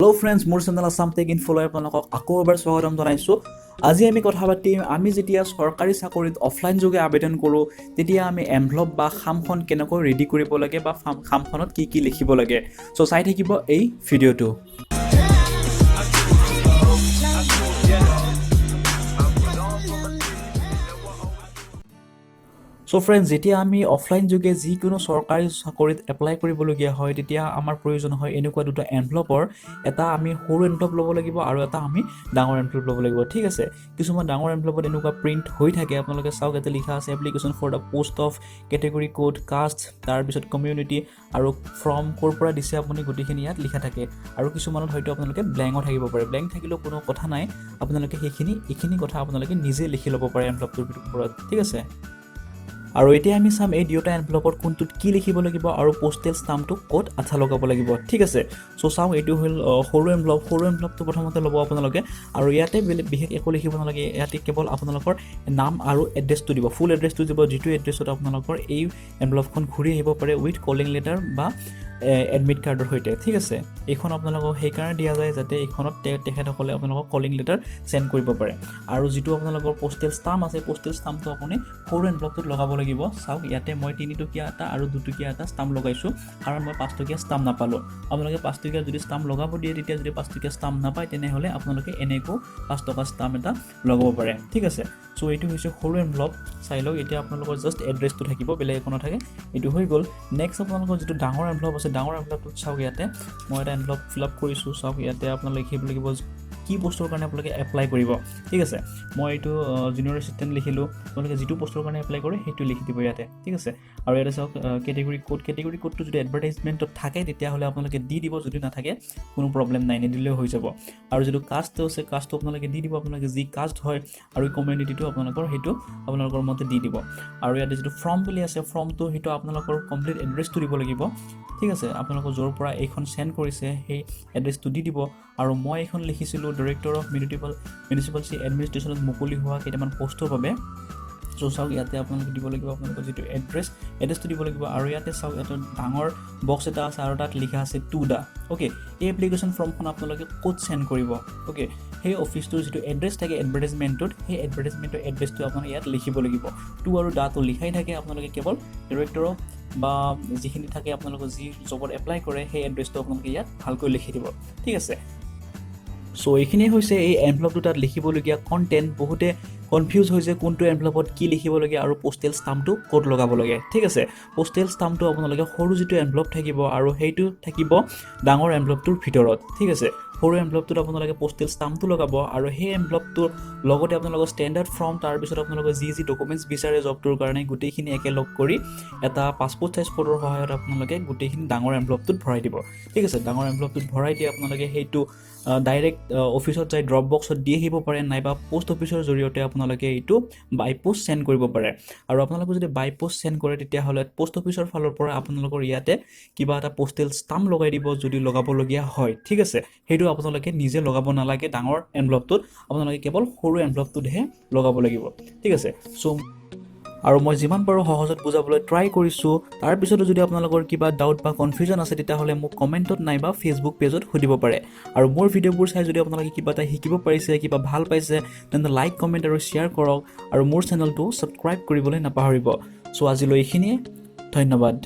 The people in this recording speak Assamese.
Hello friends, মোৰ চেনেল assamtechinfo লৈ আপোনালোকক আকৌ এবাৰ স্বাগতম জনাইছো। আজি আমি কথা পাতিম আমি যেতিয়া সৰকাৰি চাকৰিত অফলাইন যোগে আবেদন কৰো তেতিয়া আমি এনভেলপ বা খামখন কেনেকৈ ৰেডি কৰিব লাগে বা খামখনত কি লিখিব লাগে। সো চাই থাকিব এই ভিডিওটো। So friends, যেতিয়া আমি অফলাইন যোগে যিকোনো সৰকাৰি চাকৰিত এপ্লাই কৰিবলগীয়া হয় তেতিয়া আমাৰ প্ৰয়োজন হয় এনেকুৱা দুটা এনভেলপৰ এটা আমি সৰু এনভেলপ ল'ব লাগিব আৰু এটা আমি ডাঙৰ এনভেলপ ল'ব লাগিব ঠিক আছে। কিছুমান ডাঙৰ এনভেলপত এনেকুৱা প্ৰিন্ট হৈ থাকে আপোনালোকে চাওক ইয়াতে লিখা আছে application for the post of category code caste তাৰ পিছত কমিউনিটি আৰু ফ্ৰম ক'ৰ পৰা দিছে আপুনি গোটেইখিনি ইয়াত লিখা থাকে আৰু কিছুমানত হয়তো আপোনালোকে ব্ল্যাঙ্কও থাকিব পাৰে। ব্ল্যাঙ্ক থাকিলেও কোনো কথা নাই, আপোনালোকে এইখিনি কথা আপোনালোকে নিজে লিখি ল'ব পাৰে এনভেলপটোৰ ওপৰত ঠিক আছে। আৰু এতিয়া আমি চাম এই দুটা এনভেলপত কোনটোত কি লিখিব লাগিব আৰু পোষ্টেল ষ্টাম্পটো ক'ত আঠা লগাব লাগিব ঠিক আছে। সো চাও এইটো হ'ল সৰু এনভেলপটো প্ৰথমতে ল'ব আপোনালোকে আৰু ইয়াতে বিশেষ একো লিখিব নালাগে। ইয়াতে কেৱল আপোনালোকৰ নাম আৰু এড্ৰেছটো দিব, ফুল এড্ৰেছটো দিব, যিটো এড্ৰেছত আপোনালোকৰ এই এনভেলপখন ঘূৰি আহিব পাৰে উইথ কলিং লেটাৰ বা এডমিট কাৰ্ডৰ সৈতে ঠিক আছে। এইখন আপোনালোকক সেইকাৰণে দিয়া যায় যাতে এইখনত তেখেতসকলে আপোনালোকক কলিং লেটাৰ সেন্ড কৰিব পাৰে। আৰু যিটো আপোনালোকৰ পোষ্টেল ষ্টাম্প আছে পোষ্টেল ষ্টাম্পটো আপুনি সৰু এনভেলপটোত লগাব লাগিব। চাওক ইয়াতে মই 3 টকীয়া এটা আৰু 2 টকীয়া এটা ষ্টাম্প লগাইছো কাৰণ মই 5 টকীয়া ষ্টাম্প নাপালো। আপোনালোকে 5 টকীয়া যদি ষ্টাম্প লগাব দিয়ে তেতিয়া যদি 5 টকীয়া ষ্টাম্প নাপায় তেনেহলে আপোনালোকে এনেকৈ 5 টকা ষ্টাম্প এটা লগাব পাৰে ঠিক আছে। সো এইটো হৈছে সৰু এনভেলপ চাই লওক। এতিয়া আপোনালোকৰ জাস্ট এড্ৰেছটো থাকিব, বেলেগ একো নাথাকে, এইটো হৈ গ'ল। নেক্সট আপোনালোকৰ যিটো ডাঙৰ এনভেলপ আছে ডাঙৰ এনভেলপটোত চাওক ইয়াতে মই এটা এনভেলপ ফিল আপ কৰিছো। চাওক ইয়াতে আপোনালোকে লিখিব লাগিব কি পোষ্টৰ কাৰণে আপোনালোকে এপ্লাই কৰিব ঠিক আছে। মই এইটো জুনিয়ৰ এছিষ্টেণ্ট লিখিলোঁ, আপোনালোকে যিটো পোষ্টৰ কাৰণে এপ্লাই কৰে সেইটো লিখি দিব ইয়াতে ঠিক আছে। আৰু ইয়াতে চাওক কেটেগৰী কোডটো যদি এডভাৰটাইজমেণ্টত থাকে তেতিয়াহ'লে আপোনালোকে দি দিব, যদি নাথাকে কোনো প্ৰব্লেম নাই, নিদিলেও হৈ যাব। আৰু যিটো কাষ্ট আছে কাষ্টটো আপোনালোকে দি দিব, আপোনালোকে যি কাষ্ট হয় আৰু কমিউনিটিটো আপোনালোকৰ সেইটো আপোনালোকৰ মতে দি দিব। আৰু ইয়াতে যিটো ফৰ্ম বুলি আছে ফৰ্মটো সেইটো আপোনালোকৰ কমপ্লিট এড্ৰেছটো দিব লাগিব ঠিক আছে। আপোনালোকৰ য'ৰ পৰা এইখন সেন্ড কৰিছে সেই এড্ৰেছটো দি দিব। আৰু মই এইখন লিখিছিলোঁ ডাইৰেক্টৰ অফ মিউনিচিপালিটি এডমিনিষ্ট্ৰেশ্যনত মুকলি হোৱা কেইটামান পোষ্টৰ বাবে। সো চাওক ইয়াতে আপোনালোকে দিব লাগিব আপোনালোকৰ যিটো এড্ৰেছটো দিব লাগিব। আৰু ইয়াতে চাওক এটা ডাঙৰ বক্স এটা আছে আৰু তাত লিখা আছে টু দা অ'কে। এই এপ্লিকেশ্যন ফৰ্মখন আপোনালোকে ক'ত সেন্ড কৰিব অ'কে। সেই অফিচটোৰ যিটো এড্ৰেছ থাকে এডভাৰটাইজমেণ্টত সেই এডভাৰটাইজমেণ্টৰ এড্ৰেছটো আপোনালোকে ইয়াত লিখিব লাগিব। টু আৰু দাটো লিখাই থাকে, আপোনালোকে কেৱল ডাইৰেক্টৰ অফ বা যিখিনি থাকে আপোনালোকে যি জবত এপ্লাই কৰে সেই এড্ৰেছটো আপোনালোকে ইয়াত ভালকৈ লিখি দিব ঠিক আছে। সো এইখিনিয়ে হৈছে এই এনভেলপটো তাত লিখিবলগীয়া কণ্টেণ্ট। বহুতে কনফিউজ হৈছে কোনটো এনভেলপত কি লিখিব লাগে আৰু পোষ্টেল ষ্টাম্পটো ক'ত লগাব লাগে ঠিক আছে। পোষ্টেল ষ্টাম্পটো আপোনালোকে সৰু যিটো এনভেলপ থাকিব আৰু সেইটো থাকিব ডাঙৰ এনভেলপটোৰ ভিতৰত ঠিক আছে। সৰু এনভেলপটোত আপোনালোকে পোষ্টেল ষ্টাম্পটো লগাব আৰু সেই এনভেলপটোৰ লগতে আপোনালোকৰ ষ্টেণ্ডাৰ্ড ফৰ্ম তাৰপিছত আপোনালোকে যি ডকুমেণ্টছ বিচাৰে জবটোৰ কাৰণে গোটেইখিনি একেলগ কৰি এটা পাছপোৰ্ট চাইজ ফটোৰ সহায়ত আপোনালোকে গোটেইখিনি ডাঙৰ এনভেলপটোত ভৰাই দিব ঠিক আছে। ডাঙৰ এনভেলপটোত ভৰাই দিয়ে আপোনালোকে সেইটো ডাইৰেক্ট অফিচত যাই ড্ৰপ বক্সত দি আহিব পাৰে, নাইবা পোষ্ট অফিচৰ জৰিয়তে আপোনালোকে এইটো বাই পোষ্ট সেন্ড কৰিব পাৰে। আৰু আপোনালোকে যদি বাই পোষ্ট সেন্ড কৰে তেতিয়াহ'লে পোষ্ট অফিচৰ ফালৰ পৰা আপোনালোকৰ ইয়াতে কিবা এটা পোষ্টেল ষ্টাম্প লগাই দিব যদি লগাবলগীয়া হয় ঠিক আছে। সেইটো আপোনালোকে নিজে লগাব নালাগে ডাঙৰ এনভেলপটোত, আপোনালোকে কেৱল সৰু এনভেলপটোতহে লগাব লাগিব ঠিক আছে। সো আৰু মই যিমান পাৰোঁ সহজত বুজাবলৈ ট্ৰাই কৰিছোঁ। তাৰপিছতো যদি আপোনালোকৰ কিবা ডাউট বা কনফিউজন আছে তেতিয়াহ'লে মোক কমেণ্টত নাইবা ফেচবুক পেজত সুধিব পাৰে। আৰু মোৰ ভিডিঅ'বোৰ চাই যদি আপোনালোকে কিবা এটা শিকিব পাৰিছে, কিবা ভাল পাইছে তেন্তে লাইক কমেণ্ট আৰু শ্বেয়াৰ কৰক আৰু মোৰ চেনেলটো ছাবস্ক্ৰাইব কৰিবলৈ নাপাহৰিব। সো আজিলৈ এইখিনিয়ে, ধন্যবাদ।